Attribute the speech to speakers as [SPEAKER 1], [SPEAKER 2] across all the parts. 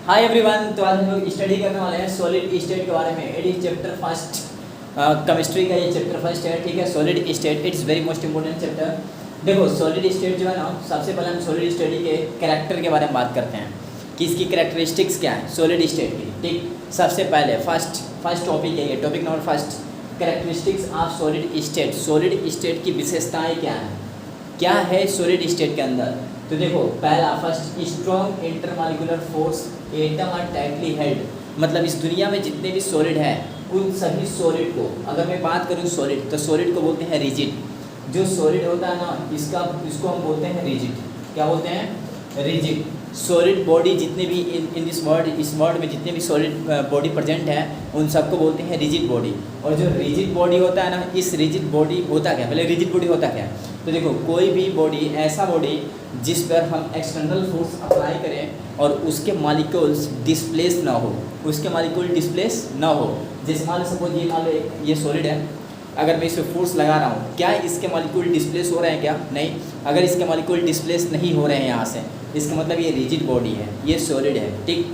[SPEAKER 1] Hi everyone. तो आज हम लोग स्टडी करने वाले हैं सॉलिड स्टेट के बारे में। It is chapter first, chemistry का ये चैप्टर फर्स्ट है। ठीक है, solid state it's very most important chapter. देखो सॉलिड स्टेट जो है ना, सबसे पहले हम सॉलिड स्टेट के कैरेक्टर के बारे में बात करते हैं कि इसकी कैरेक्टरिस्टिक्स क्या है सॉलिड स्टेट की। ठीक, सबसे पहले फर्स्ट टॉपिक है ये, topic number first, characteristics of solid state. Solid state की विशेषताएं क्या है सॉलिड स्टेट के अंदर। तो देखो पहला first, strong intermolecular force, atom are tightly held. मतलब इस दुनिया में जितने भी सॉलिड है उन सभी सॉलिड को, अगर मैं बात करूँ सॉलिड, तो सॉलिड को बोलते हैं रिजिड। जो सॉलिड होता है ना इसको हम बोलते हैं रिजिड। क्या बोलते हैं? रिजिड। सॉलिड बॉडी जितने भी इन दिस वर्ल्ड, इस वर्ल्ड में जितने भी सॉलिड बॉडी प्रेजेंट है उन सबको बोलते हैं रिजिड बॉडी। और जो रिजिड बॉडी होता है ना, इस रिजिड बॉडी होता क्या, पहले रिजिड बॉडी होता क्या। तो देखो कोई भी बॉडी, ऐसा बॉडी जिस पर हम एक्सटर्नल फोर्स अप्लाई करें और उसके मॉलिक्यूल्स डिस्प्लेस ना हो, उसके मॉलिक्यूल डिस्प्लेस ना हो। जैसे मान लो सपोज ये मान लो ये सॉलिड है, अगर मैं इस पर फोर्स लगा रहा हूँ, क्या इसके मॉलिक्यूल डिस्प्लेस हो रहे हैं? क्या नहीं। अगर इसके मॉलिक्यूल डिस्प्लेस नहीं हो रहे हैं यहाँ से, इसका मतलब ये रिजिड बॉडी है, ये सॉलिड है। ठीक,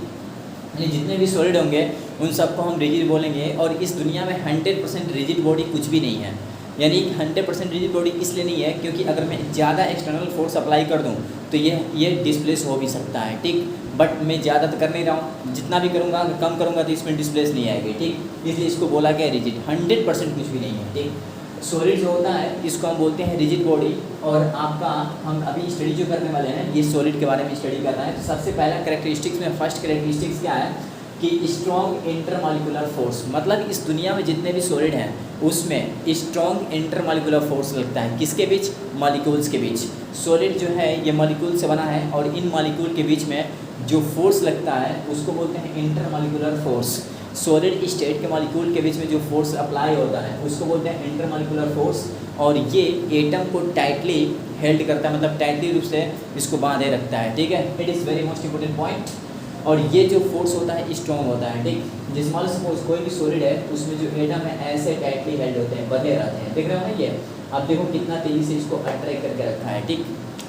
[SPEAKER 1] यानी जितने भी सॉलिड होंगे उन सबको हम रिजिड बोलेंगे। और इस दुनिया में 100% रिजिड बॉडी कुछ भी नहीं है। यानी 100% रिजिड बॉडी इसलिए नहीं है क्योंकि अगर मैं ज़्यादा एक्सटर्नल फोर्स अप्लाई कर दूं तो ये डिस्प्लेस हो भी सकता है। ठीक, बट मैं ज़्यादा तो कर नहीं रहा हूँ, जितना भी करूँगा कम करूँगा तो इसमें डिस्प्लेस नहीं आएगी। ठीक, इसलिए इसको बोला गया रिजिड। 100% कुछ भी नहीं है। ठीक, सॉलिड जो होता है इसको हम बोलते हैं रिजिड बॉडी। और आपका हम अभी स्टडी जो करने वाले हैं ये सॉलिड के बारे में स्टडी कर रहे हैं। तो सबसे पहला कैरेक्टरिस्टिक्स में फर्स्ट कैरेक्टरिस्टिक्स क्या है कि स्ट्रॉन्ग इंटरमॉलिक्यूलर फोर्स। मतलब इस दुनिया में जितने भी सॉलिड हैं उसमें स्ट्रॉन्ग इंटरमॉलिक्यूलर फोर्स लगता है। किसके बीच? मॉलिक्यूल्स के बीच। सॉलिड जो है ये मॉलिक्यूल से बना है और इन मॉलिक्यूल के बीच में जो फोर्स लगता है उसको बोलते हैं इंटरमॉलिक्यूलर फोर्स। सॉलिड स्टेट के मॉलिक्यूल के बीच में जो फोर्स अप्लाई होता है उसको बोलते हैं इंटरमॉलिक्यूलर फोर्स। और ये एटम को टाइटली हेल्ड करता है, मतलब टाइटली रूप से इसको बांधे रखता है। ठीक है, it is very most important point. और ये जो फोर्स होता है स्ट्रॉन्ग होता है। ठीक, जिस मान सपोज कोई भी सॉलिड है उसमें जो एटम है ऐसे टाइटली हेल्ड होते हैं, बंधे रहते हैं। देख रहे हो ना ये, अब देखो कितना तेज़ी से इसको अट्रैक्ट करके रखा है। ठीक,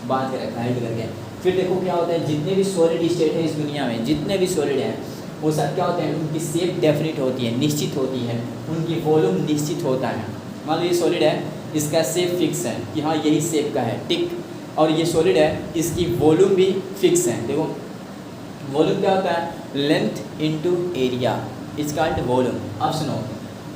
[SPEAKER 1] बांध के रखा है, हेल्ड करके। फिर देखो क्या होता है, जितने भी सॉलिड स्टेट है इस दुनिया में, जितने भी सॉलिड हैं वो सब क्या होते हैं, उनकी शेप डेफिनेट होती है, निश्चित होती है, उनकी वॉल्यूम निश्चित होता है। मान लो ये सॉलिड है, इसका शेप फिक्स है कि हाँ यही शेप का है। ठीक, और ये सॉलिड है, इसकी वॉल्यूम भी फिक्स है। देखो वॉल्यूम क्या होता है? Length into area is called volume. अब सुनो,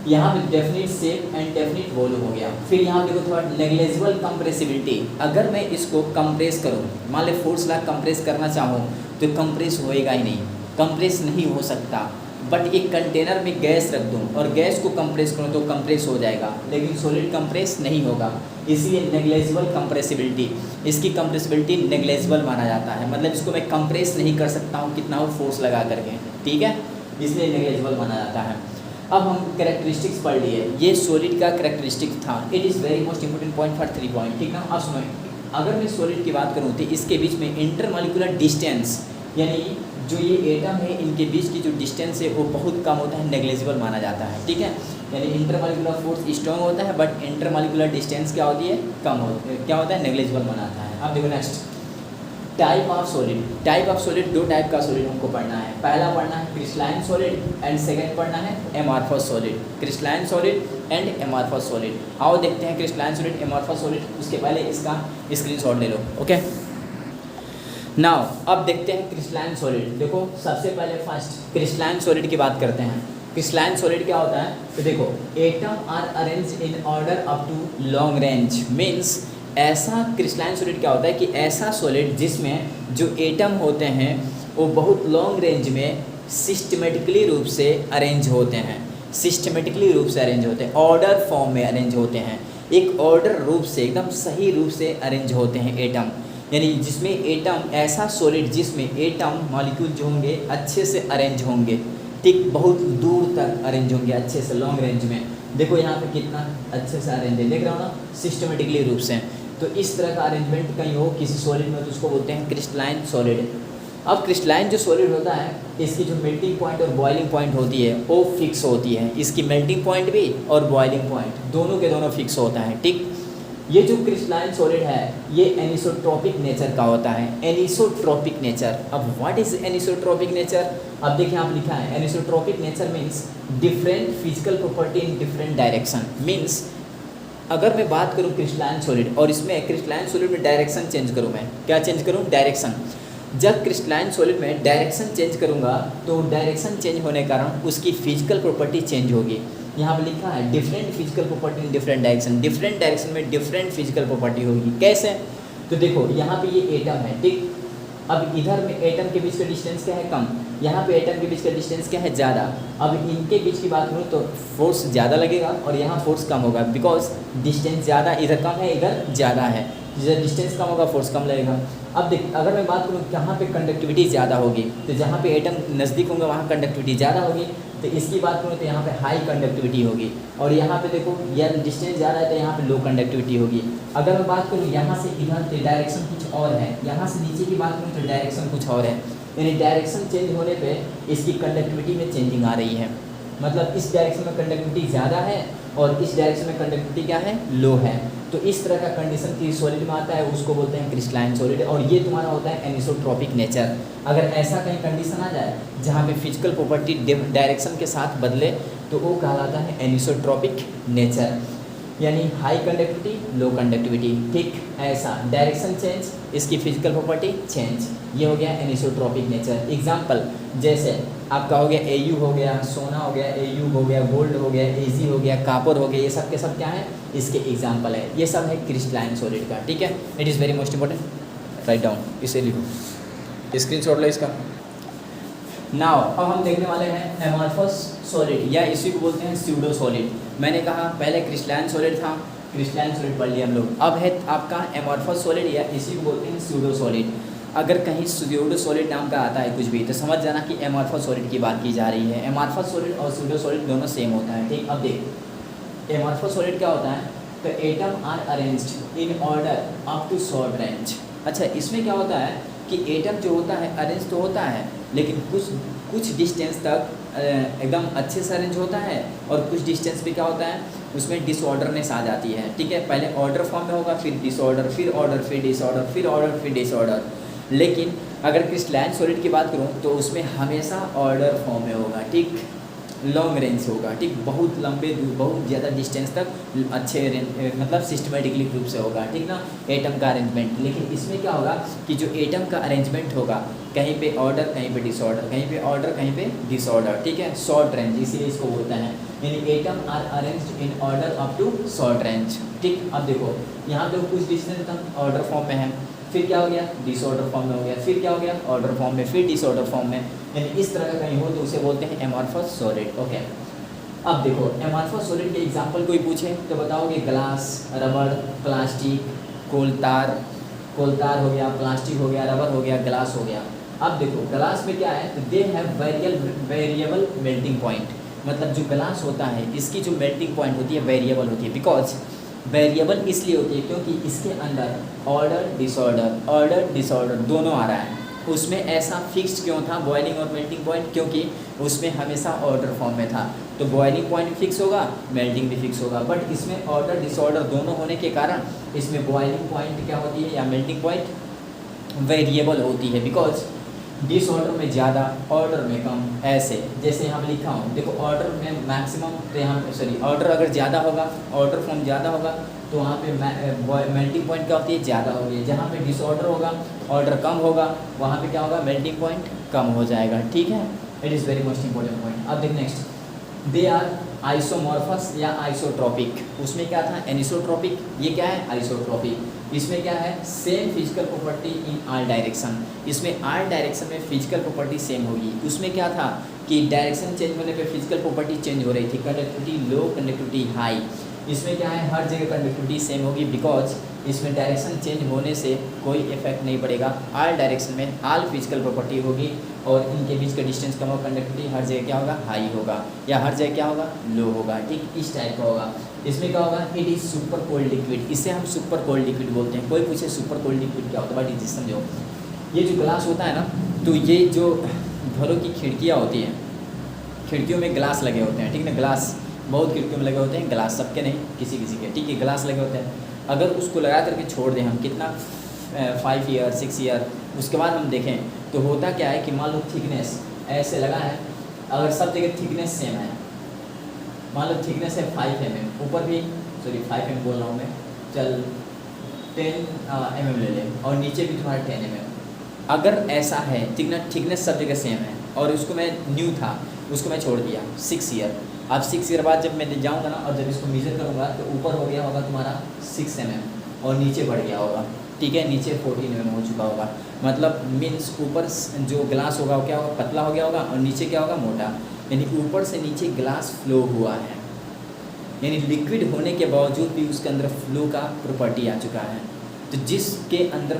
[SPEAKER 1] यहाँ पे definite shape and definite volume हो गया। फिर यहाँ देखो थोड़ा नेग्लेजिबल कंप्रेसिबिलिटी। अगर मैं इसको कंप्रेस करूँ, मान ले फोर्स ला कंप्रेस करना चाहूँ तो कंप्रेस होएगा ही नहीं, कंप्रेस नहीं हो सकता। बट एक कंटेनर में गैस रख दूँ और गैस को कंप्रेस करूँ तो कंप्रेस हो जाएगा, लेकिन सॉलिड कंप्रेस नहीं होगा। इसलिए नेग्लेजिबल कंप्रेसिबिलिटी, इसकी कंप्रेसिबिलिटी नेग्लेजिबल माना जाता है। मतलब इसको मैं कंप्रेस नहीं कर सकता हूँ कितना हो फोर्स लगा करके। ठीक है, इसलिए नेग्लेजिबल माना जाता है। अब हम कैरेक्टरिस्टिक्स पढ़ लिए, ये सॉलिड का कैरेक्टरिस्टिक था। It is very most important point for 3 point. ठीक ना, अब सुनो, अगर मैं सॉलिड की बात करूँ तो इसके बीच में इंटरमॉलिक्यूलर डिस्टेंस, यानी जो ये एटम है इनके बीच की जो डिस्टेंस है वो बहुत कम होता है, नेग्लेजिबल माना जाता है। ठीक है, यानी इंटरमॉलिक्यूलर फोर्स स्ट्रॉन्ग होता है बट इंटरमॉलिक्यूलर डिस्टेंस क्या होती है? कम होती है। क्या होता है? नेग्लेजिबल माना जाता है। अब देखो next type of solid. Type of solid, दो टाइप का सॉलिड हमको पढ़ना है। पहला पढ़ना है क्रिस्टलाइन सॉलिड एंड सेकेंड पढ़ना है amorphous solid. Crystalline solid and amorphous solid. आओ देखते हैं क्रिस्टलाइन सॉलिड, एमॉर्फस सॉलिड। उसके पहले इसका स्क्रीनशॉट ले लो। ओके, नाउ अब देखते हैं क्रिस्टलाइन सॉलिड। देखो सबसे पहले फर्स्ट क्रिस्टलाइन सॉलिड की बात करते हैं। क्रिस्टलाइन सॉलिड क्या होता है? तो देखो atom are arrange in order up to long range. Means ऐसा क्रिस्टलाइन सॉलिड क्या होता है कि ऐसा सॉलिड जिसमें जो एटम होते हैं वो बहुत लॉन्ग रेंज में सिस्टमेटिकली रूप से अरेंज होते हैं। सिस्टमेटिकली रूप से अरेंज होते हैं, ऑर्डर फॉर्म में अरेंज होते हैं, एक ऑर्डर रूप से, एकदम सही रूप से अरेंज होते हैं एटम। यानी जिसमें एटम, ऐसा सॉलिड जिसमें एटम मॉलिक्यूल जो होंगे अच्छे से अरेंज होंगे। ठीक, बहुत दूर तक अरेंज होंगे अच्छे से, लॉन्ग रेंज में। देखो यहाँ पे कितना अच्छे से अरेंज है, देख रहे हो ना, सिस्टमेटिकली रूप से। तो इस तरह का अरेंजमेंट कहीं हो किसी सॉलिड में तो उसको बोलते हैं क्रिस्टलाइन सॉलिड। अब क्रिस्टलाइन जो सॉलिड होता है इसकी जो मेल्टिंग पॉइंट और बॉइलिंग पॉइंट होती है वो फिक्स होती है। इसकी मेल्टिंग पॉइंट भी और बॉइलिंग पॉइंट दोनों के दोनों फिक्स होता है। ठीक, ये जो क्रिस्टलाइन सॉलिड है ये एनिसोट्रॉपिक नेचर का होता है, एनिसोट्रॉपिक नेचर। अब व्हाट इज एनिसोट्रॉपिक नेचर? अब देखिए आप लिखा है anisotropic nature means different physical property in different direction. Means अगर मैं बात करूँ क्रिस्टलाइन सॉलिड और इसमें क्रिस्टलाइन सॉलिड में डायरेक्शन चेंज करूँ, मैं क्या चेंज करूँ? डायरेक्शन। जब क्रिस्टलाइन सॉलिड में डायरेक्शन चेंज करूँगा तो डायरेक्शन चेंज होने के कारण उसकी फिजिकल प्रॉपर्टी चेंज होगी। यहाँ पर लिखा है different physical property in different direction, different direction में डिफरेंट फिजिकल प्रॉपर्टी होगी। कैसे? तो देखो यहाँ पे ये एटम है, ठीक। अब इधर में एटम के बीच का डिस्टेंस क्या है? कम। यहाँ पे एटम के बीच का डिस्टेंस क्या है? ज़्यादा। अब इनके बीच की बात करूँ तो फोर्स ज़्यादा लगेगा और यहाँ फोर्स कम होगा, बिकॉज डिस्टेंस ज़्यादा, इधर कम है इधर ज़्यादा है। जिधर डिस्टेंस कम होगा फोर्स कम लगेगा। अब देख अगर मैं बात करूँ कहाँ पे कंडक्टिविटी ज़्यादा होगी, तो जहाँ पे एटम नज़दीक होंगे वहाँ कंडक्टिविटी ज़्यादा होगी। तो इसकी बात करूँ तो यहाँ पे हाई कंडक्टिविटी होगी, और यहाँ पे देखो यह डिस्टेंस ज़्यादा है तो यहाँ पे लो कंडक्टिविटी होगी। अगर मैं बात करूँ यहाँ से इधर तो डायरेक्शन कुछ और है, यहाँ से नीचे की बात करूँ तो डायरेक्शन कुछ और है। यानी डायरेक्शन चेंज होने पे इसकी कंडक्टिविटी में चेंजिंग आ रही है। मतलब इस डायरेक्शन में कंडक्टिविटी ज़्यादा है और इस डायरेक्शन में कंडक्टिविटी क्या है? लो है। तो इस तरह का कंडीशन की सॉलिड में आता है, उसको बोलते हैं क्रिस्टलाइन सॉलिड, और ये तुम्हारा होता है एनिसोट्रॉपिक नेचर। अगर ऐसा कहीं कंडीशन आ जाए जहाँ पे फिजिकल प्रॉपर्टी डायरेक्शन के साथ बदले तो वो कहलाता है एनिसोट्रॉपिक नेचर, यानी हाई कंडक्टिविटी लो कंडक्टिविटी, ठीक। ऐसा डायरेक्शन चेंज, इसकी फिजिकल प्रॉपर्टी चेंज, ये हो गया एनिसोट्रॉपिक नेचर। एग्जाम्पल जैसे आपका हो गया Au हो गया, सोना हो गया, Au हो गया, गोल्ड हो गया, Ag हो गया, कापर हो गया, ये सब के सब क्या है? इसके एग्जाम्पल है। ये सब है क्रिस्टलाइन सॉलिड का, ठीक है। It is very most important, write down, इसे लिखो, स्क्रीनशॉट लो इसका। नाउ अब हम देखने वाले हैं एमॉर्फस सॉलिड, या इसी को बोलते हैं स्यूडो सॉलिड। मैंने कहा पहले क्रिस्टलाइन सॉलिड था, क्रिस्टलाइन सॉलिड पढ़ लिया हम लोग। अब है आपका एमॉर्फस सॉलिड, या इसी को बोलते हैं स्यूडो सॉलिड। अगर कहीं स्यूडो सॉलिड नाम का आता है कुछ भी तो समझ जाना कि एमॉर्फस सॉलिड की बात की जा रही है। एमॉर्फस सॉलिड और स्यूडो सॉलिड दोनों सेम होता है, ठीक। अब देख एमॉर्फस सॉलिड क्या होता है, तो atom are arranged in order up to short range. अच्छा, इसमें क्या होता है कि एटम जो होता है अरेंज तो होता है, लेकिन कुछ डिस्टेंस तक एकदम अच्छे से अरेंज होता है, और कुछ डिस्टेंस पे क्या होता है उसमें डिसऑर्डरनेस आ जाती है, ठीक है। पहले ऑर्डर फॉर्म में होगा, फिर डिसऑर्डर, फिर ऑर्डर, फिर डिसऑर्डर, फिर ऑर्डर, फिर डिसऑर्डर। लेकिन अगर क्रिस्टलाइन सॉलिड की बात करूँ तो उसमें हमेशा ऑर्डर फॉर्म में होगा, ठीक। लॉन्ग रेंज होगा, ठीक। बहुत लंबे बहुत ज़्यादा डिस्टेंस तक अच्छे मतलब सिस्टमेटिकली रूप से होगा, ठीक ना, एटम का अरेंजमेंट। लेकिन इसमें क्या होगा कि जो एटम का अरेंजमेंट होगा कहीं पे ऑर्डर, कहीं पे डिसऑर्डर, कहीं पे ऑर्डर, कहीं पे डिसऑर्डर, ठीक है। शॉर्ट रेंज इसीलिए इसको बोलते हैं, यानी atom are arranged in order up to short range, ठीक। अब देखो यहाँ पे कुछ डिस्टेंस तक ऑर्डर फॉर्म में है, फिर क्या हो गया डिसऑर्डर फॉर्म में हो गया, फिर क्या हो गया ऑर्डर फॉर्म में, फिर डिसऑर्डर फॉर्म में, यानी इस तरह का कहीं हो तो उसे बोलते हैं एमॉर्फस सॉलिड, ओके। अब देखो एमॉर्फस सॉलिड के एग्जांपल कोई पूछे तो बताओगे ग्लास, रबड़, प्लास्टिक, कोलतार हो गया, प्लास्टिक हो गया, रबर हो गया, ग्लास हो गया। अब देखो ग्लास में क्या है, तो they have variable melting point, मतलब जो ग्लास होता है इसकी जो मेल्टिंग पॉइंट होती है वेरिएबल होती है। बिकॉज वेरिएबल इसलिए होती है क्योंकि इसके अंदर ऑर्डर डिसऑर्डर दोनों आ रहा है। उसमें ऐसा फिक्स्ड क्यों था बॉइलिंग और मेल्टिंग पॉइंट, क्योंकि उसमें हमेशा ऑर्डर फॉर्म में था, तो बॉइलिंग पॉइंट फिक्स होगा, मेल्टिंग भी फिक्स होगा। बट इसमें ऑर्डर डिसऑर्डर दोनों होने के कारण इसमें बॉइलिंग पॉइंट क्या होती है या मेल्टिंग पॉइंट वेरिएबल होती है। बिकॉज डिसऑर्डर में ज़्यादा, ऑर्डर में कम, ऐसे जैसे यहाँ पे लिखा हूँ, देखो ऑर्डर में मैक्सिमम, तो यहाँ पे सॉरी ऑर्डर अगर ज़्यादा होगा, ऑर्डर फॉर्म ज़्यादा होगा तो वहाँ पे मेल्टिंग पॉइंट क्या होती है ज़्यादा होगी। जहाँ पे डिसऑर्डर होगा, ऑर्डर कम होगा, वहाँ पे क्या होगा मेल्टिंग पॉइंट कम हो जाएगा, ठीक है। It is very most important point. अब देख नेक्स्ट, दे आर आइसोमॉर्फस या आइसोट्रॉपिक। उसमें क्या था एनिसोट्रॉपिक, ये क्या है आइसोट्रॉपिक। इसमें क्या है same physical property in all direction, इसमें ऑल डायरेक्शन में फिजिकल प्रॉपर्टी सेम होगी। उसमें क्या था कि डायरेक्शन चेंज होने पे फिजिकल प्रॉपर्टी चेंज हो रही थी, कंडक्टिविटी लो, कंडक्टिविटी हाई। इसमें क्या है हर जगह कंडक्टिविटी सेम होगी, बिकॉज इसमें डायरेक्शन चेंज होने से कोई इफेक्ट नहीं पड़ेगा। ऑल डायरेक्शन में ऑल फिजिकल प्रॉपर्टी होगी और इनके बीच का डिस्टेंस कम होगा, कंडक्टिविटी हर जगह क्या होगा हाई होगा, या हर जगह क्या होगा लो होगा, ठीक इस टाइप का होगा। इसमें क्या होगा it is super cold liquid, इसे हम सुपर कोल्ड लिक्विड बोलते हैं। कोई पूछे सुपर कोल्ड लिक्विड क्या होता है, बट इसे समझो, ये जो ग्लास होता है ना, तो ये जो घरों की खिड़कियाँ होती हैं, खिड़कियों में ग्लास लगे होते हैं, ठीक है ना, ग्लास बहुत खिड़कियों में लगे होते हैं, ग्लास सबके नहीं किसी किसी के, ठीक है, ग्लास लगे होते हैं। अगर उसको लगा करके छोड़ दें हम कितना 5 ईयर 6 ईयर, उसके बाद हम देखें तो होता क्या है कि मान लो थिकनेस ऐसे लगा है, अगर सब जगह थिकनेस सेम है, मान लो थिकनेस है 5 mm, ऊपर भी 5 mm बोल रहा हूँ मैं, चल 10 mm ले लें और नीचे भी तुम्हारा 10 mm। अगर ऐसा है थिकनेस सब जगह सेम है और उसको मैं न्यू था उसको मैं छोड़ दिया 6 ईयर, अब 6 ईयर बाद जब मैं जाऊँगा ना और जब इसको मेजर करूँगा तो ऊपर हो गया होगा तुम्हारा 6 mm और नीचे बढ़ गया होगा, ठीक है, नीचे 14 mm हो चुका होगा। मतलब मीन्स ऊपर जो ग्लास होगा वो क्या होगा, पतला हो गया होगा और नीचे क्या होगा, मोटा, यानी ऊपर से नीचे ग्लास फ्लो हुआ है, यानी लिक्विड होने के बावजूद भी उसके अंदर फ्लो का प्रॉपर्टी आ चुका है। तो जिसके अंदर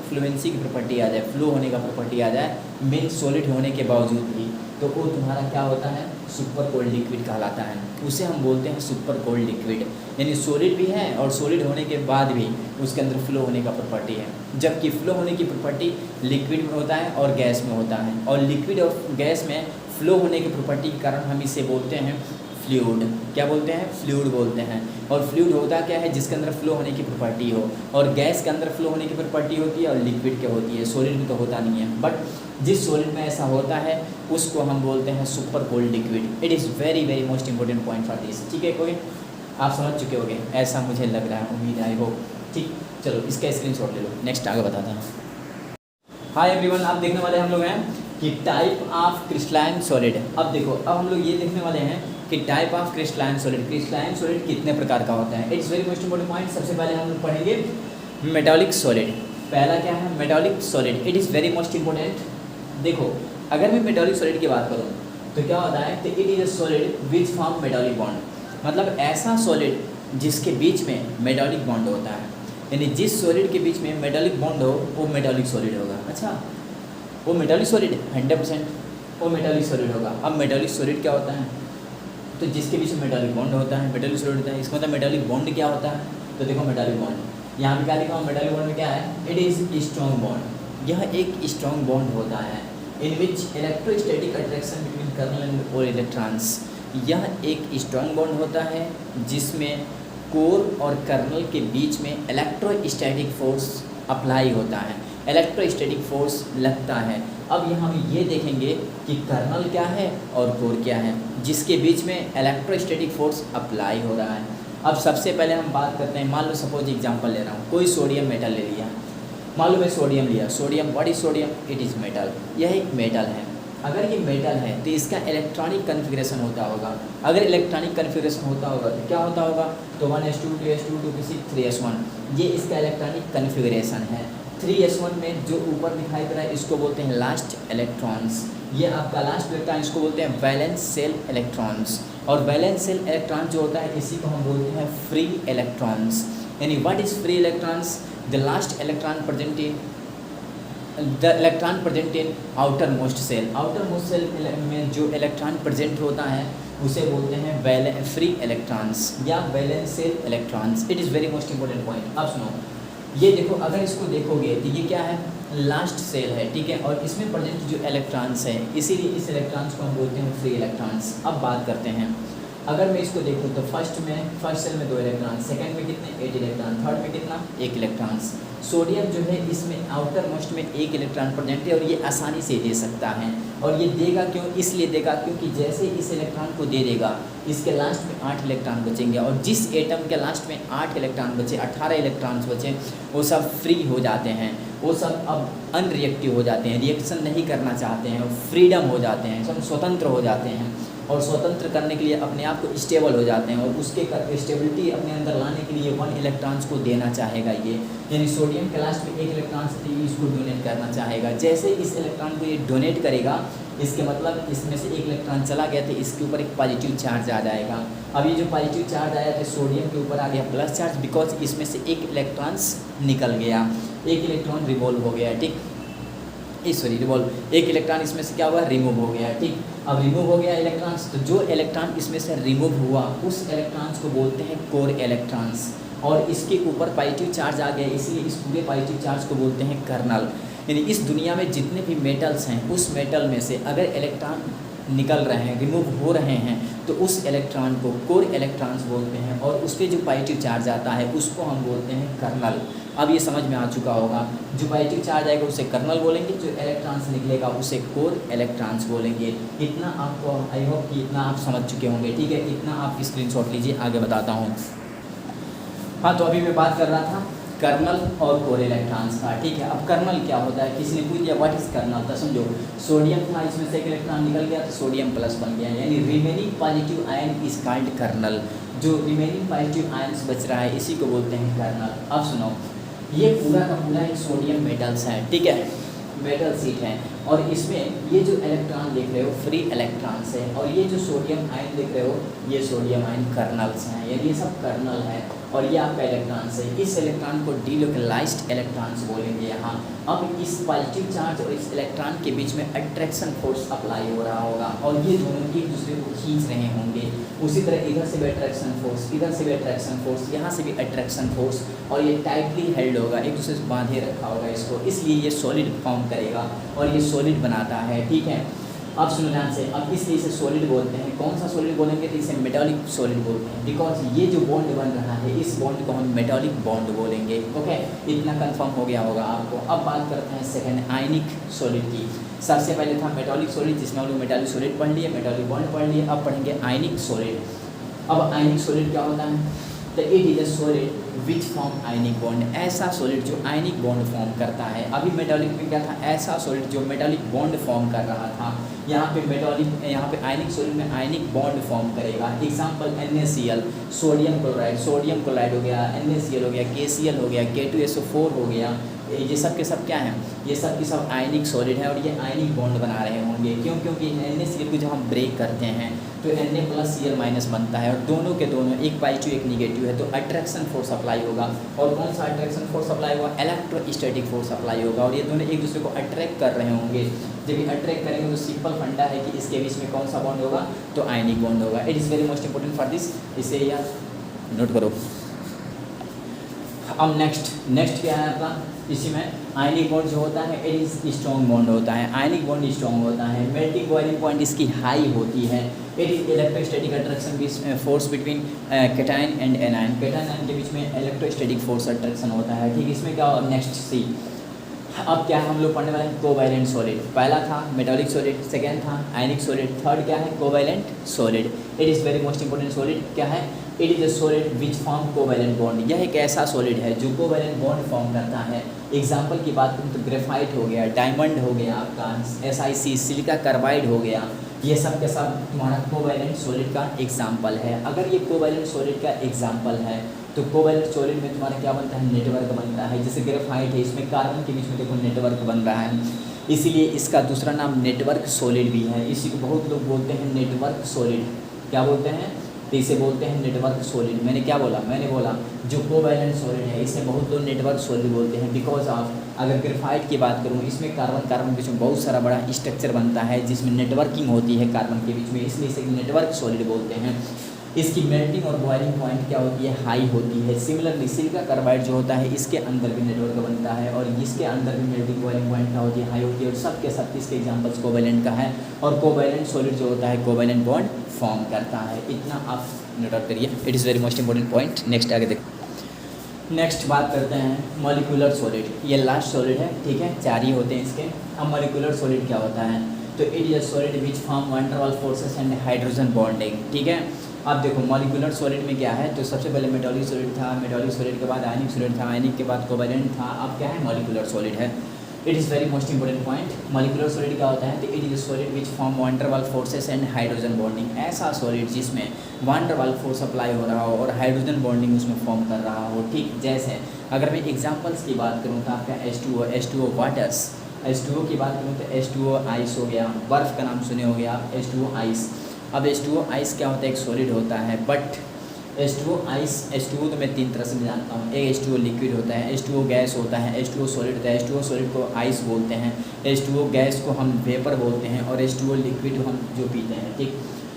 [SPEAKER 1] फ्लुएंसी की प्रॉपर्टी आ जाए, फ्लो होने का प्रॉपर्टी आ जाए मेन सॉलिड होने के बावजूद भी, तो वो तुम्हारा क्या होता है, सुपर कोल्ड लिक्विड कहलाता है। उसे हम बोलते हैं सुपर कोल्ड लिक्विड, यानी सॉलिड भी है और सॉलिड होने के बाद भी उसके अंदर फ्लो होने का प्रॉपर्टी है। जबकि फ्लो होने की प्रॉपर्टी लिक्विड में होता है और गैस में होता है, और लिक्विड और गैस में फ्लो होने की प्रॉपर्टी के कारण हम इसे बोलते हैं फ्लूइड। क्या बोलते हैं, फ्लूइड बोलते हैं। और फ्लूइड होता क्या है, जिसके अंदर फ्लो होने की प्रॉपर्टी हो, और गैस के अंदर फ्लो होने की प्रॉपर्टी होती है और लिक्विड के होती है, सॉलिड में तो होता नहीं है। बट जिस सॉलिड में ऐसा होता है उसको हम बोलते हैं super cold liquid. It is very very most important point for this, ठीक है, कोई आप समझ चुके होंगे ऐसा मुझे लग रहा है, उम्मीद आई हो, ठीक। चलो इसका स्क्रीनशॉट ले लो, नेक्स्ट आगे बताता हूँ। हाय एवरीवन, आप देखने वाले हम लोग हैं कि टाइप ऑफ क्रिस्टलाइन सॉलिड। अब देखो, अब हम लोग ये देखने वाले हैं कि type of crystalline solid, crystalline solid कितने प्रकार का होता है। It's very most important point. सबसे पहले हम लोग पढ़ेंगे मेटालिक सॉलिड। पहला क्या है, metallic solid. It is very most important. देखो, अगर मैं मेटालिक सॉलिड की बात करूँ तो क्या होता है, तो it is a solid which form metallic bond. मतलब ऐसा सॉलिड जिसके बीच में मेटालिक बॉन्ड होता है, यानी जिस सॉलिड के बीच में मेटालिक बॉन्ड हो वो मेटालिक सॉलिड होगा। अच्छा, वो मेटालिक सॉलिड 100% वो मेटालिक सॉलिड होगा। अब मेटालिक सॉलिड क्या होता है, तो जिसके बीच में मेटालिक बॉन्ड होता है मेटालिक सॉलिड होता है। इसका मतलब मेटालिक बॉन्ड क्या होता है, तो देखो मेटालिक बॉन्ड यहाँ पे क्या लिखा हूँ, मेटालिक बॉन्ड में क्या है, इट इज़ स्ट्रॉन्ग बॉन्ड। यह एक स्ट्रॉन्ग बॉन्ड होता है इन विच इलेक्ट्रोस्टैटिक अट्रैक्शन बिटवीन कर्नल और इलेक्ट्रॉन्स। यह एक स्ट्रॉन्ग बॉन्ड होता है जिसमें कोर और कर्नल के बीच में इलेक्ट्रोस्टैटिक फोर्स अप्लाई होता है, इलेक्ट्रोस्टैटिक फोर्स लगता है। अब यहाँ हम ये देखेंगे कि कर्नल क्या है और कोर क्या है, जिसके बीच में इलेक्ट्रोस्टैटिक फोर्स अप्लाई हो रहा है। अब सबसे पहले हम बात करते हैं, मान लो सपोज एग्जांपल ले रहा हूँ, कोई सोडियम मेटल ले लिया, मान लो मैं सोडियम लिया, sodium, what is sodium, it is metal. यह एक मेटल है। अगर ये मेटल है तो इसका इलेक्ट्रॉनिक कन्फिग्रेशन होता होगा। अगर इलेक्ट्रॉनिक कन्फिग्रेशन होता होगा तो क्या होता होगा, तो 1s2 2s2 2p6 3s1, ये इसका इलेक्ट्रॉनिक कन्फिग्रेशन है। 3s1 में जो ऊपर दिखाई दे रहा है इसको बोलते हैं लास्ट इलेक्ट्रॉन्स। ये आपका लास्ट इलेक्ट्रॉन, इसको बोलते हैं वैलेंस सेल इलेक्ट्रॉन्स। और वैलेंस सेल इलेक्ट्रॉन जो होता है इसी को हम बोलते हैं फ्री इलेक्ट्रॉन्स। यानी what is free electrons, the last electron present in the electron present in outer most shell. Outer most shell में जो इलेक्ट्रॉन प्रेजेंट होता है उसे बोलते हैं फ्री इलेक्ट्रॉन्स या valence shell electrons. It is very most important point. अब सुनो, ये देखो, अगर इसको देखोगे तो ये क्या है, लास्ट सेल है, ठीक है, और इसमें प्रेजेंट जो इलेक्ट्रॉन्स है इसीलिए इस इलेक्ट्रॉन्स को हम बोलते हैं फ्री इलेक्ट्रॉन्स। अब बात करते हैं, अगर मैं इसको देखूँ तो फर्स्ट सेल में 2 इलेक्ट्रॉन, सेकंड में कितने 8 इलेक्ट्रॉन, थर्ड में कितना 1 इलेक्ट्रॉन्स। सोडियम जो है इसमें आउटर मोस्ट में 1 इलेक्ट्रॉन प्रेजेंट है और ये आसानी से दे सकता है। और ये देगा क्यों, इसलिए देगा क्योंकि जैसे इस इलेक्ट्रॉन को दे देगा इसके लास्ट में 8 इलेक्ट्रॉन बचेंगे, और जिस एटम के लास्ट में 8 इलेक्ट्रॉन बचे, 18 इलेक्ट्रॉन्स बचे, वो सब फ्री हो जाते हैं, वो सब अब अनरिएक्टिव हो जाते हैं, रिएक्शन नहीं करना चाहते हैं, फ्रीडम हो जाते हैं, सब स्वतंत्र हो जाते हैं। और स्वतंत्र करने के लिए अपने आप को स्टेबल हो जाते हैं, और उसके स्टेबिलिटी अपने अंदर लाने के लिए 1 इलेक्ट्रॉन्स को देना चाहेगा ये। यानी सोडियम के लास्ट में 1 इलेक्ट्रॉन से इसको डोनेट करना चाहेगा। जैसे इस इलेक्ट्रॉन को ये डोनेट करेगा, इसके मतलब इसमें से 1 इलेक्ट्रॉन चला गया तो इसके ऊपर एक पॉजिटिव चार्ज आ जाएगा। अब ये जो पॉजिटिव चार्ज आया तो सोडियम के ऊपर आ गया प्लस चार्ज, बिकॉज इसमें से 1 इलेक्ट्रॉन्स निकल गया, 1 इलेक्ट्रॉन रिवॉल्व हो गया, ठीक, रिवॉल्व, 1 इलेक्ट्रॉन इसमें से क्या हुआ, रिमूव हो गया, ठीक। अब रिमूव हो गया इलेक्ट्रॉन्स, तो जो इलेक्ट्रॉन इसमें से रिमूव हुआ उस इलेक्ट्रॉन्स को बोलते हैं कोर इलेक्ट्रॉन्स, और इसके ऊपर पॉजिटिव चार्ज आ गया इसलिए इस पूरे पॉजिटिव चार्ज को बोलते हैं कर्नल। यानी इस दुनिया में जितने भी मेटल्स हैं उस मेटल में से अगर इलेक्ट्रॉन निकल रहे हैं, रिमूव हो रहे हैं, तो उस इलेक्ट्रॉन को कोर इलेक्ट्रॉन्स बोलते हैं, और उस पर जो पॉजिटिव चार्ज आता है उसको हम बोलते हैं कर्नल। अब ये समझ में आ चुका होगा, जो पॉजिटिव चार्ज आएगा उसे कर्नल बोलेंगे, जो इलेक्ट्रॉन्स निकलेगा उसे कोर इलेक्ट्रॉन्स बोलेंगे। इतना आपको, आई होप कि इतना आप समझ चुके होंगे, ठीक है। इतना आप स्क्रीनशॉट लीजिए, आगे बताता हूँ। हाँ, तो अभी मैं बात कर रहा था कर्नल और कोर इलेक्ट्रॉन्स का, ठीक है। अब कर्नल क्या होता है, किसी ने पूछ दिया व्हाट इज कर्नल, तो समझो सोडियम था, इसमें से एक इलेक्ट्रॉन निकल गया तो सोडियम प्लस बन गया, यानी remaining positive ion is called kernel. जो रिमेनिंग पॉजिटिव आयन्स बच रहा है इसी को बोलते हैं कर्नल। अब सुनो, ये पूरा का पूरा एक सोडियम मेटल्स है, ठीक है, मेटल सीट है, और इसमें ये जो इलेक्ट्रॉन देख रहे हो फ्री इलेक्ट्रॉन्स है, और ये जो सोडियम आयन देख रहे हो ये सोडियम आयन कर्नल्स हैं, यानी ये सब कर्नल है, और ये आपका इलेक्ट्रॉन्स है। इस इलेक्ट्रॉन को डीलोकलाइज्ड इलेक्ट्रॉन्स बोलेंगे यहाँ। अब इस पॉजिटिव चार्ज और इस इलेक्ट्रॉन के बीच में अट्रैक्शन फोर्स अप्लाई हो रहा होगा, और ये दोनों एक दूसरे को खींच रहे होंगे। उसी तरह इधर से भी अट्रैक्शन फोर्स, इधर से भी अट्रैक्शन फोर्स, यहाँ से भी अट्रैक्शन फोर्स, और ये टाइटली हेल्ड होगा, एक दूसरे से बांधे रखा होगा इसको, इसलिए ये सॉलिड फॉर्म करेगा और ये सॉलिड बनाता है, ठीक है। अब सुनो ध्यान से, अब इसलिए इसे सॉलिड बोलते हैं। कौन सा सॉलिड बोलेंगे, तो इसे मेटालिक सॉलिड बोलते हैं, बिकॉज ये जो बॉन्ड बन रहा है इस बॉन्ड को हम मेटालिक बॉन्ड बोलेंगे। ओके, इतना कंफर्म हो गया होगा आपको। अब बात करते हैं सेकंड आयनिक सॉलिड की। सबसे पहले था मेटालिक सॉलिड, जिसमें हम लोग मेटालिक सॉलिड पढ़ लिए, मेटालिक बॉन्ड पढ़ लिए। अब पढ़ेंगे आयनिक सॉलिड। अब आयनिक सॉलिड क्या होता है, तो it is a solid which form ionic bond, ऐसा सॉलिड जो आयनिक बॉन्ड फॉर्म करता है। अभी मेटालिक में क्या था, ऐसा सॉलिड जो मेटालिक बॉन्ड फॉर्म कर रहा था। यहाँ पे मेटालिक, यहाँ पे आयनिक सॉलिड में आयनिक बॉन्ड फॉर्म करेगा। एग्जांपल NaCl, सोडियम क्लोराइड हो गया, NaCl हो गया, KCl हो गया, K2SO4 हो गया, ये सब के सब क्या हैं, ये सब के सब आयनिक सॉलिड है, और ये आयनिक बॉन्ड बना रहे होंगे। क्यों, क्योंकि NaCl को जब हम ब्रेक करते हैं तो Na+Cl- बनता है, और दोनों के दोनों, एक पॉजिटिव एक निगेटिव है, तो अट्रैक्शन फोर्स अप्लाई होगा। और कौन सा अट्रैक्शन फोर्स अप्लाई होगा, इलेक्ट्रोस्टैटिक फोर्स अप्लाई होगा, और ये दोनों एक दूसरे को अट्रैक्ट कर रहे होंगे। जब ये अट्रैक्ट करेंगे तो सिंपल फंडा है कि इसके बीच में कौन सा बॉन्ड होगा, तो आयनिक बॉन्ड होगा। It is very most important for this, इसे यार नोट करो। अब नेक्स्ट क्या है आपका, इसी में आयनिक बॉन्ड जो होता है इट इज़ स्ट्रॉन्ग बॉन्ड होता है। आयनिक बॉन्ड स्ट्रॉन्ग होता है, मेल्टिंग बॉइलिंग पॉइंट इसकी हाई होती है। It is electrostatic attraction force between cation and anion, cation ion के बीच में इलेक्ट्रोस्टैटिक फोर्स अट्रैक्शन होता है, ठीक। इसमें क्या होगा, नेक्स्ट सी। अब क्या है, हम लोग पढ़ने वाले हैं कोवैलेंट सॉलिड। पहला था मेटालिक सॉलिड, सेकेंड था आयनिक सॉलिड, थर्ड क्या है, covalent solid. It is very most important solid क्या है, it is a solid which form covalent bond. यह एक ऐसा सॉलिड है जो कोवैलेंट बॉन्ड फॉर्म करता है। एग्जाम्पल की बात करूँ तो ग्रेफाइट हो गया, डायमंड हो गया, आपका SiC सिलिका कार्बाइड हो गया, ये सब के सब तुम्हारा कोवैलेंट सॉलिड का एग्जाम्पल है। अगर ये कोवैलेंट सॉलिड का एग्जाम्पल है तो कोवैलेंट सॉलिड में तुम्हारा क्या बनता है, नेटवर्क बनता है। जैसे ग्रेफाइट है, इसमें कार्बन के बीच में देखो नेटवर्क बन रहा है, इसीलिए इसका दूसरा नाम नेटवर्क सॉलिड भी है। इसी को बहुत लोग बोलते हैं नेटवर्क सॉलिड। क्या बोलते हैं, तो इसे बोलते हैं नेटवर्क सॉलिड। मैंने क्या बोला, मैंने बोला जो कोवैलेंट सॉलिड है इसे बहुत लोग नेटवर्क सॉलिड बोलते हैं, बिकॉज ऑफ, अगर ग्रेफाइट की बात करूँ, इसमें कार्बन के बीच में बहुत सारा बड़ा स्ट्रक्चर बनता है जिसमें नेटवर्किंग होती है कार्बन के बीच में, इसलिए इसे नेटवर्क सॉलिड बोलते हैं। इसकी मेल्टिंग और बॉइलिंग पॉइंट क्या होती है, हाई होती है। सिमिलरली सिलिका कार्बाइड जो होता है इसके अंदर भी नेटवर्क बनता है, और इसके अंदर भी मेल्टिंग बॉइलिंग पॉइंट क्या होती है, हाई होती है। और सब के सब इसके एग्जाम्पल्स कोवैलेंट का है, और कोवैलेंट सॉलिड जो होता है कोवैलेंट बॉन्ड फॉर्म करता है। इतना आप नोट आउट करिए, it is very most important point. Next आगे देखो, नेक्स्ट बात करते हैं मॉलिक्यूलर सॉलिड। ये लास्ट सॉलिड है, ठीक है, 4 ही होते हैं इसके। अब मॉलिक्यूलर सॉलिड क्या होता है, तो it is a solid which form van der Waals forces and hydrogen bonding, ठीक है। अब देखो मॉलिक्यूलर सॉलिड में क्या है, तो सबसे पहले मेटालिक सॉलिड था, मेटालिक सॉलिड के बाद आयनिक सॉलिड था, आयनिक के बाद कोवैलेंट था, अब क्या है मॉलिक्यूलर सॉलिड है। It is very most important point. Molecular solid क्या होता है, तो it is a solid which form van der Waals forces and hydrogen bonding. ऐसा सॉलिड जिसमें van der Waals force apply हो रहा हो और हाइड्रोजन बॉन्डिंग उसमें फॉर्म कर रहा हो, ठीक। जैसे अगर मैं एग्जाम्पल्स की बात करूँ तो आपका H2O वाटर्स, H2O की बात करूँ तो H2O आइस हो गया, बर्फ़ का नाम सुने हो गया आप, H2O आइस। अब H2O आइस क्या होता है, एक सॉलिड होता है, बट H2O आइस, H2O तो मैं 3 तरह से जानता हूँ। एक H2O लिक्विड होता है, H2O गैस होता है, H2O सॉलिड होता है। H2O सॉलिड को आइस बोलते हैं, H2O गैस को हम वेपर बोलते हैं, और H2O लिक्विड हम जो पीते हैं, ठीक।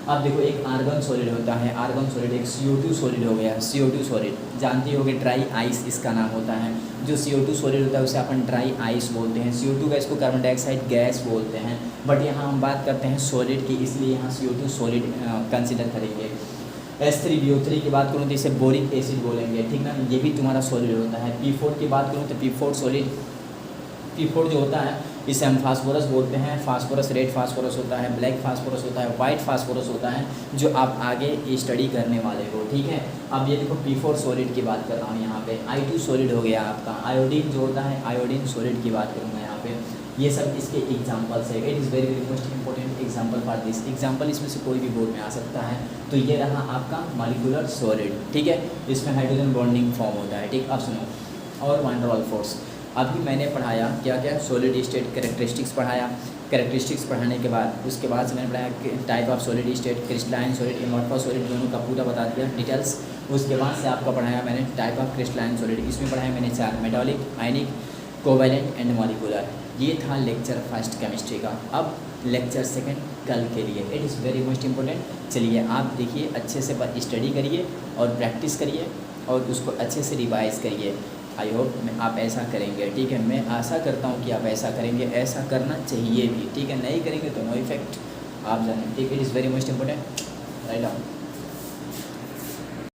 [SPEAKER 1] अब देखो एक आर्गन सॉलिड होता है, आर्गन सॉलिड, एक CO2 सॉलिड हो गया, CO2 सॉलिड जानती होगी, ड्राई आइस इसका नाम होता है। जो CO2 सॉलिड होता है उसे अपन ड्राई आइस बोलते हैं। CO2 गैस को कार्बन डाइऑक्साइड गैस बोलते हैं, बट यहाँ हम बात करते हैं सॉलिड की, इसलिए यहाँ CO2 सॉलिड कंसिडर करेंगे। H3BO3 की बात करूँ तो इसे बोरिक एसिड बोलेंगे, ठीक ना, ये भी तुम्हारा सॉलिड होता है। P4 की बात करूँ तो P4 सॉलिड, P4 जो होता है इसे हम फास्फोरस बोलते हैं। फास्फोरस रेड फास्फोरस होता है, ब्लैक फास्फोरस होता है, वाइट फास्फोरस होता है, जो आप आगे स्टडी करने वाले हो, ठीक है। अब ये देखो P4 सॉलिड की बात कर रहा हूँ यहाँ पे। I2 सॉलिड हो गया आपका, आयोडीन जो होता है, आयोडीन सॉलिड की बात करूँगा यहाँ पे। ये सब इसके एग्जाम्पल्स है। It is very very most important example for this. Example इसमें से कोई भी बोर्ड में आ सकता है। तो ये रहा आपका मॉलिक्यूलर सॉलिड, ठीक है, इसमें हाइड्रोजन बॉन्डिंग फॉर्म होता है, ठीक। अब सुनो, और वन डर फोर्स। अभी मैंने पढ़ाया क्या क्या, सॉलिड स्टेट कैरेक्टरिस्टिक्स पढ़ाया। कैरेक्टरिस्टिक्स पढ़ाने के बाद उसके बाद से मैंने पढ़ाया type of solid state, crystalline solid, amorphous solid, दोनों का पूरा बता दिया डिटेल्स। उसके बाद से आपका पढ़ाया मैंने टाइप ऑफ क्रिस्टलाइन सॉलिड, इसमें पढ़ाया मैंने 4, metallic, ionic, covalent and molecular. ये था लेक्चर फर्स्ट केमिस्ट्री का। अब लेक्चर सेकंड कल के लिए, it is very most important. चलिए आप देखिए, अच्छे से स्टडी करिए और प्रैक्टिस करिए और उसको अच्छे से रिवाइज़ करिए। आई होप आप ऐसा करेंगे, ठीक है। मैं आशा करता हूँ कि आप ऐसा करेंगे, ऐसा करना चाहिए भी, ठीक है। नहीं करेंगे तो नो इफेक्ट, आप जानें, ठीक है। It is very most important, write down.